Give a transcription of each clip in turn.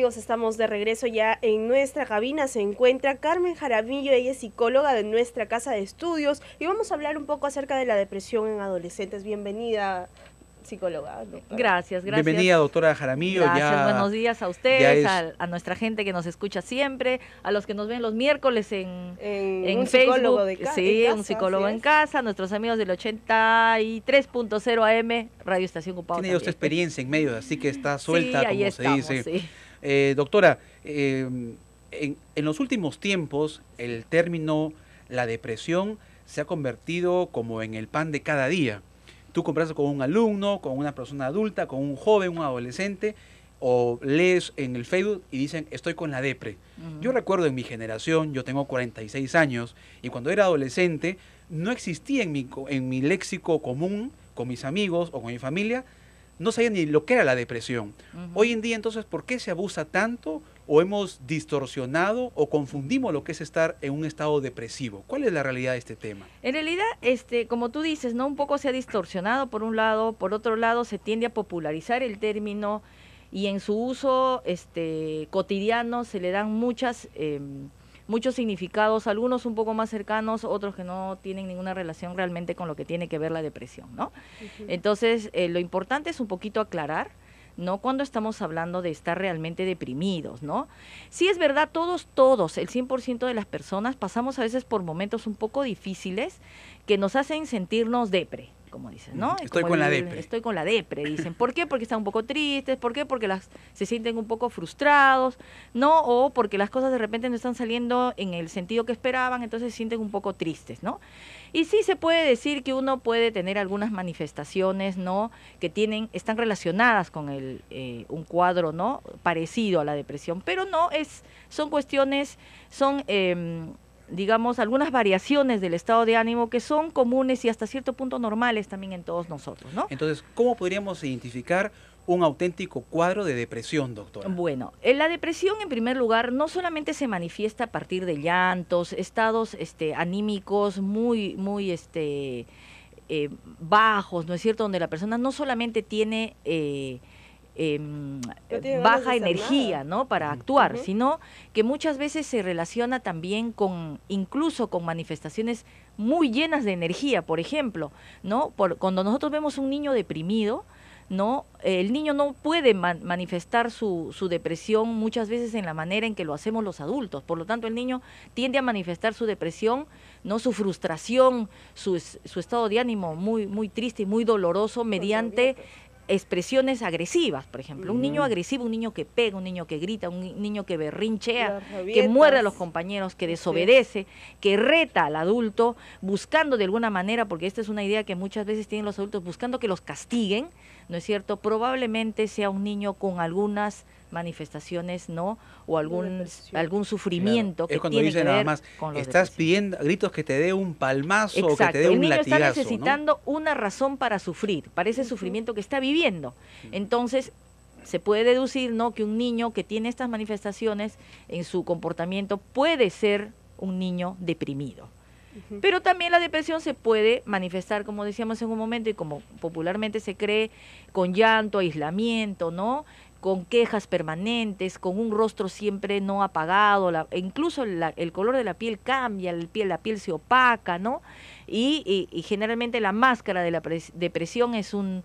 amigos, estamos de regreso ya en nuestra cabina. Se encuentra Carmen Jaramillo, ella es psicóloga de nuestra casa de estudios y vamos a hablar un poco acerca de la depresión en adolescentes. Bienvenida, psicóloga. Doctora. Gracias. Bienvenida, doctora Jaramillo. Gracias, buenos días a ustedes, es... a nuestra gente que nos escucha siempre, a los que nos ven los miércoles en un Facebook, sí, un psicólogo en casa, nuestros amigos del 83.0 AM, Radio Estación Cupao. Tiene usted experiencia en medios, así que está suelta, sí, como estamos, se dice. Sí. Doctora, en los últimos tiempos el término la depresión se ha convertido como en el pan de cada día. Tú conversas con un alumno, con una persona adulta, con un joven, un adolescente, o lees en el Facebook y dicen, estoy con la depre. Yo recuerdo en mi generación, yo tengo 46 años, y cuando era adolescente, no existía en mi léxico común, con mis amigos o con mi familia, no sabía ni lo que era la depresión. Hoy en día, entonces, ¿por qué se abusa tanto? ¿O hemos distorsionado o confundimos lo que es estar en un estado depresivo? ¿Cuál es la realidad de este tema? En realidad, como tú dices, ¿no? Un poco se ha distorsionado por un lado, por otro lado se tiende a popularizar el término y en su uso cotidiano se le dan muchos significados, algunos un poco más cercanos, otros que no tienen ninguna relación realmente con lo que tiene que ver la depresión, ¿no? Entonces, lo importante es un poquito aclarar, ¿no? Cuando estamos hablando de estar realmente deprimidos, ¿no? Sí es verdad, todos, el 100% de las personas pasamos a veces por momentos un poco difíciles que nos hacen sentirnos depre, como dicen, ¿no? Estoy con la depre. Estoy con la depre, dicen. ¿Por qué? Porque están un poco tristes, ¿por qué? Porque se sienten un poco frustrados, ¿no? O porque las cosas de repente no están saliendo en el sentido que esperaban, entonces se sienten un poco tristes, ¿no? Y sí se puede decir que uno puede tener algunas manifestaciones, ¿no? Que están relacionadas con un cuadro, ¿no? Parecido a la depresión, pero no son cuestiones, digamos, algunas variaciones del estado de ánimo que son comunes y hasta cierto punto normales también en todos nosotros, ¿no? Entonces, ¿cómo podríamos identificar un auténtico cuadro de depresión, doctora? Bueno, la depresión en primer lugar no solamente se manifiesta a partir de llantos, estados anímicos muy bajos, ¿no es cierto? Donde la persona no solamente tiene baja energía, ¿no? Para actuar, sino que muchas veces se relaciona también incluso con manifestaciones muy llenas de energía, por ejemplo, ¿no? Cuando nosotros vemos un niño deprimido, ¿no? El niño no puede manifestar su depresión muchas veces en la manera en que lo hacemos los adultos, por lo tanto el niño tiende a manifestar su depresión, ¿no? Su frustración, su estado de ánimo muy, muy triste y muy doloroso mediante expresiones agresivas, por ejemplo, un niño agresivo, un niño que pega, un niño que grita, un niño que berrinchea, que muerde a los compañeros, que desobedece, que reta al adulto, buscando de alguna manera, porque esta es una idea que muchas veces tienen los adultos, buscando que los castiguen, ¿no es cierto? Probablemente sea un niño con algunas manifestaciones, ¿no? O algún sufrimiento, claro, que tiene que ver nada más, con los estás pidiendo a gritos que te dé un palmazo. Exacto. O que te dé un latigazo. El niño está necesitando, ¿no?, una razón para sufrir, para ese sufrimiento que está viviendo. Entonces, se puede deducir, ¿no?, que un niño que tiene estas manifestaciones en su comportamiento puede ser un niño deprimido. Pero también la depresión se puede manifestar, como decíamos en un momento, y como popularmente se cree, con llanto, aislamiento, ¿no?, con quejas permanentes, con un rostro siempre no apagado, incluso el color de la piel cambia, la piel se opaca, ¿no? Y generalmente la máscara de la depresión es un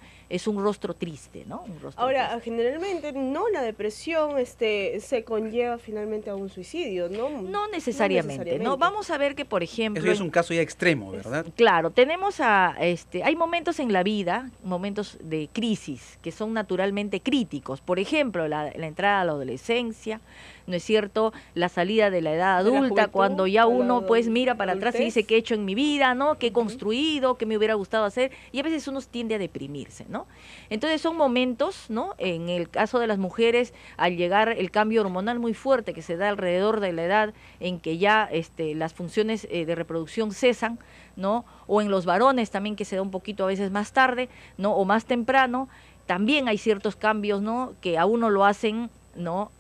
rostro triste, ¿no? Ahora, generalmente no la depresión se conlleva finalmente a un suicidio, ¿no? No necesariamente, ¿no? Vamos a ver que, por ejemplo... Eso es un caso ya extremo, ¿verdad? Claro, hay momentos en la vida, momentos de crisis, que son naturalmente críticos. Por ejemplo, la entrada a la adolescencia, ¿no es cierto? La salida de la edad adulta, cuando ya uno pues mira para atrás y dice qué he hecho en mi vida, ¿no? Qué he construido, qué me hubiera gustado hacer, y a veces uno tiende a deprimirse, ¿no? Entonces son momentos, ¿no? En el caso de las mujeres, al llegar el cambio hormonal muy fuerte que se da alrededor de la edad en que ya las funciones de reproducción cesan, ¿no? O en los varones también, que se da un poquito a veces más tarde, ¿no? O más temprano, también hay ciertos cambios, ¿no?, que a uno lo hacen ¿no?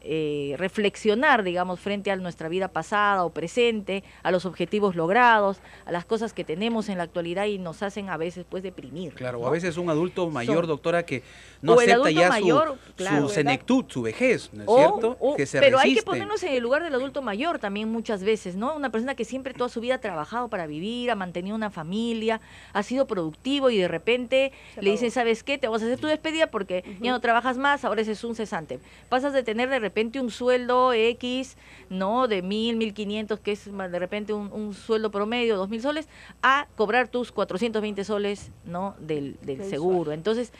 Reflexionar, digamos, frente a nuestra vida pasada o presente, a los objetivos logrados, a las cosas que tenemos en la actualidad y nos hacen a veces pues deprimir. Claro, ¿no? o a veces un adulto mayor, Son- doctora, que no o el acepta adulto ya mayor, claro, su senectud, su vejez, ¿no es O- cierto? o- Que se pero hay que resiste. ponernos en el lugar del adulto mayor también muchas veces, ¿no? Una persona que siempre toda su vida ha trabajado para vivir, ha mantenido una familia, ha sido productivo y de repente Se le dicen, acabó. ¿sabes qué? Te vas a hacer tu despedida porque ya no trabajas más, ahora ese es un cesante. Pasas de tener de repente un sueldo X, ¿no? De 1.000, 1.500, que es de repente un sueldo promedio, 2.000 soles, a cobrar tus 420 soles, ¿no? Del Mensual. seguro. Entonces,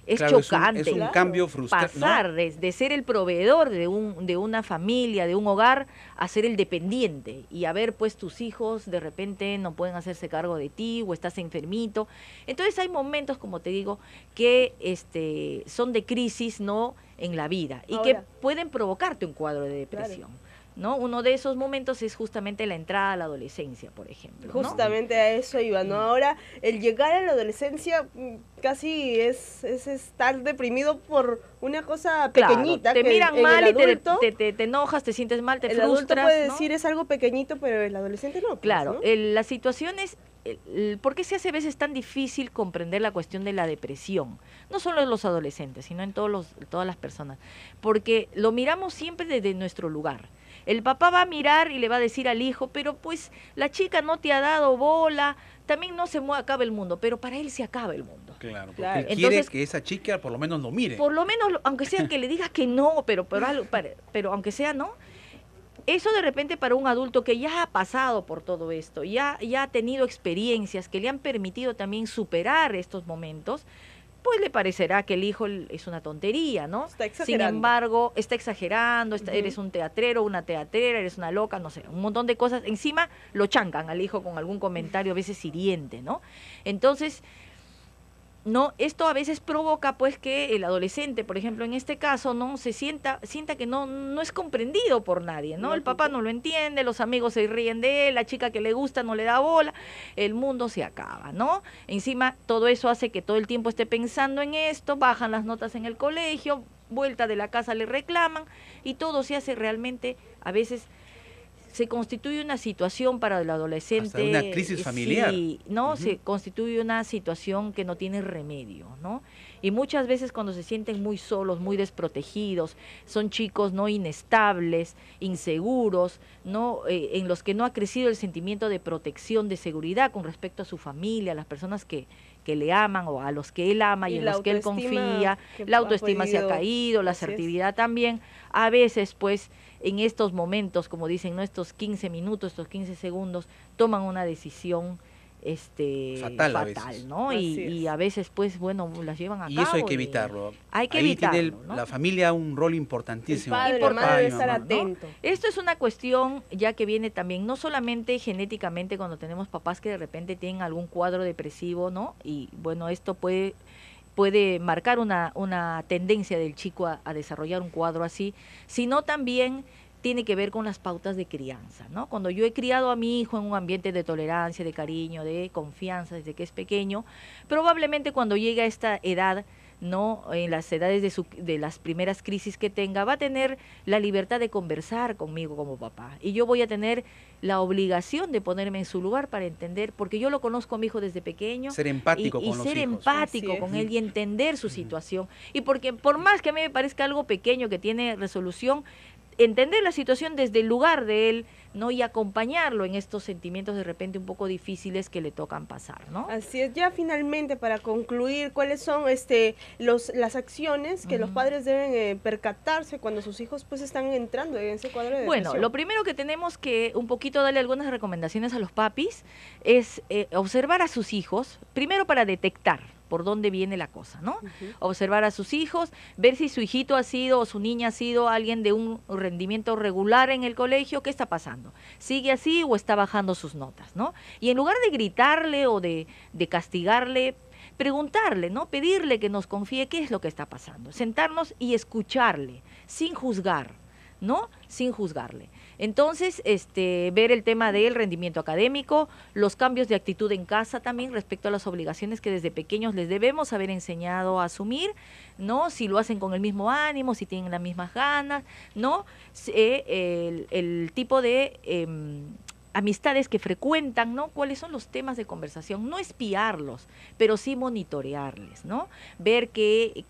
es Claro, chocante. es un Claro. cambio frustrante. Pasar de ser el proveedor de una familia, de un hogar, a ser el dependiente y a ver pues tus hijos de repente no pueden hacerse cargo de ti o estás enfermito. Entonces hay momentos, como te digo, que son de crisis, ¿no? En la vida y que Ahora. pueden provocarte un cuadro de depresión. ¿No? Uno de esos momentos es justamente la entrada a la adolescencia, por ejemplo. ¿no? Justamente a eso iba, ¿no? Ahora, el llegar a la adolescencia casi es estar deprimido por una cosa Claro, pequeñita. te que miran en mal el y adulto, te enojas, te sientes mal, te el adulto frustras. puede ¿no? decir es algo pequeñito, pero el adolescente no. pues, Claro, ¿no? las situaciones, ¿por qué se hace a veces tan difícil comprender la cuestión de la depresión? No solo en los adolescentes, sino en todas las personas. Porque lo miramos siempre desde nuestro lugar. El papá va a mirar y le va a decir al hijo, pero pues la chica no te ha dado bola, también no se acaba el mundo, pero para él se acaba el mundo. Claro, porque Claro. él quiere Entonces- que esa chica por lo menos lo mire. Por lo menos, aunque sea que le digas que no, pero aunque sea no, eso de repente para un adulto que ya ha pasado por todo esto, ya ha tenido experiencias que le han permitido también superar estos momentos, pues le parecerá que el hijo es una tontería, ¿no? Está Sin exagerando. embargo, está exagerando, Ujú. eres un teatrero, una teatrera, eres una loca, no sé, un montón de cosas. Encima lo chancan al hijo con algún comentario a veces hiriente, ¿no? Entonces, no, esto a veces provoca pues que el adolescente, por ejemplo, en este caso, no se sienta que no es comprendido por nadie, ¿no? El papá no lo entiende, los amigos se ríen de él, la chica que le gusta no le da bola, el mundo se acaba, ¿no? Encima todo eso hace que todo el tiempo esté pensando en esto, bajan las notas en el colegio, vuelta de la casa le reclaman y todo se hace realmente a veces se constituye una situación para el adolescente. Hasta una crisis familiar. Sí, ¿no? Ujú. Se constituye una situación que no tiene remedio, ¿no? Y muchas veces cuando se sienten muy solos, muy desprotegidos, son chicos no inestables, inseguros, ¿no? En los que no ha crecido el sentimiento de protección, de seguridad con respecto a su familia, a las personas que le aman o a los que él ama y en la los que él autoestima confía, que la ha autoestima se ha podido- caído, la así es. asertividad también. A veces, pues, en estos momentos, como dicen, ¿no? Estos 15 minutos, estos 15 segundos, toman una decisión Fatal a veces. ¿no? Así Y es. a veces, pues, bueno, las llevan a Y cabo. eso hay que y evitarlo. Hay que Ahí tiene evitarlo, ¿no? la familia un rol importantísimo. El padre, Por la madre papá y debe estar mamá, ¿no? atento. Esto es una cuestión ya que viene también, no solamente genéticamente cuando tenemos papás que de repente tienen algún cuadro depresivo, ¿no? Y bueno, esto puede marcar una tendencia del chico a desarrollar un cuadro así, sino también tiene que ver con las pautas de crianza, ¿no? Cuando yo he criado a mi hijo en un ambiente de tolerancia, de cariño, de confianza desde que es pequeño, probablemente cuando llegue a esta edad, ¿no? En las edades de las primeras crisis que tenga, va a tener la libertad de conversar conmigo como papá. Y yo voy a tener la obligación de ponerme en su lugar para entender, porque yo lo conozco a mi hijo desde pequeño. Ser empático y con los ser hijos. empático Así es. con él y entender su situación. Y porque por más que a mí me parezca algo pequeño que tiene resolución, entender la situación desde el lugar de él, ¿no? Y acompañarlo en estos sentimientos de repente un poco difíciles que le tocan pasar, ¿no? Así es, ya finalmente para concluir, ¿cuáles son las acciones que los padres deben percatarse cuando sus hijos pues están entrando en ese cuadro de Bueno, depresión? lo primero que tenemos que un poquito darle algunas recomendaciones a los papis es observar a sus hijos, primero para detectar por dónde viene la cosa, ¿no? Observar a sus hijos, ver si su hijito ha sido o su niña ha sido alguien de un rendimiento regular en el colegio, ¿qué está pasando? ¿Sigue así o está bajando sus notas, ¿no? Y en lugar de gritarle o de castigarle, preguntarle, ¿no? Pedirle que nos confíe qué es lo que está pasando, sentarnos y escucharle, sin juzgar, ¿no? Sin juzgarle. Entonces, ver el tema del rendimiento académico, los cambios de actitud en casa también respecto a las obligaciones que desde pequeños les debemos haber enseñado a asumir, ¿no? Si lo hacen con el mismo ánimo, si tienen las mismas ganas, ¿no? El tipo de amistades que frecuentan, ¿no? ¿Cuáles son los temas de conversación? No espiarlos, pero sí monitorearles, ¿no? Ver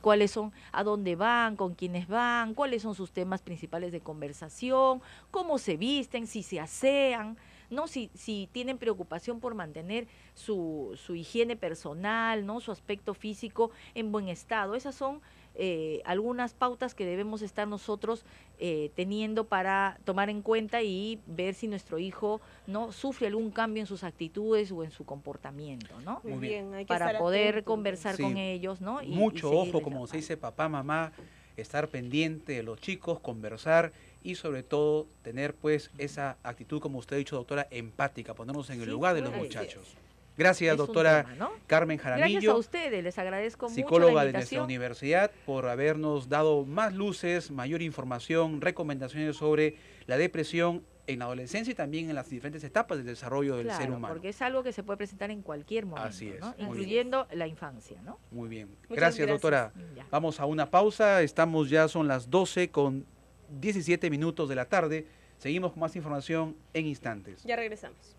cuáles son, a dónde van, con quiénes van, cuáles son sus temas principales de conversación, cómo se visten, si se asean, ¿no? Si tienen preocupación por mantener su higiene personal, ¿no? Su aspecto físico en buen estado. Esas son algunas pautas que debemos estar nosotros teniendo para tomar en cuenta y ver si nuestro hijo no sufre algún cambio en sus actitudes o en su comportamiento, ¿no? Muy bien. Hay que para estar poder atento, conversar Sí. con ellos, ¿no? Mucho seguirles ojo, la como se pauta. dice papá, mamá, estar pendiente de los chicos, conversar y sobre todo tener pues esa actitud, como usted ha dicho, doctora, empática, ponernos en el Sí, lugar de los así muchachos. es. Gracias, Es un doctora tema, ¿no? Carmen Gracias Jaramillo, a ustedes, les agradezco mucho psicóloga la de nuestra invitación. universidad, por habernos dado más luces, mayor información, recomendaciones sobre la depresión en la adolescencia y también en las diferentes etapas del desarrollo del ser Claro, humano. porque es algo que se puede presentar en cualquier momento, Así es, ¿no? muy Incluyendo la infancia, ¿no? Muy bien. Muchas Gracias, gracias. doctora. Ya. Vamos a una pausa. Estamos ya, son las 12:17 de la tarde. Seguimos con más información en instantes. Ya regresamos.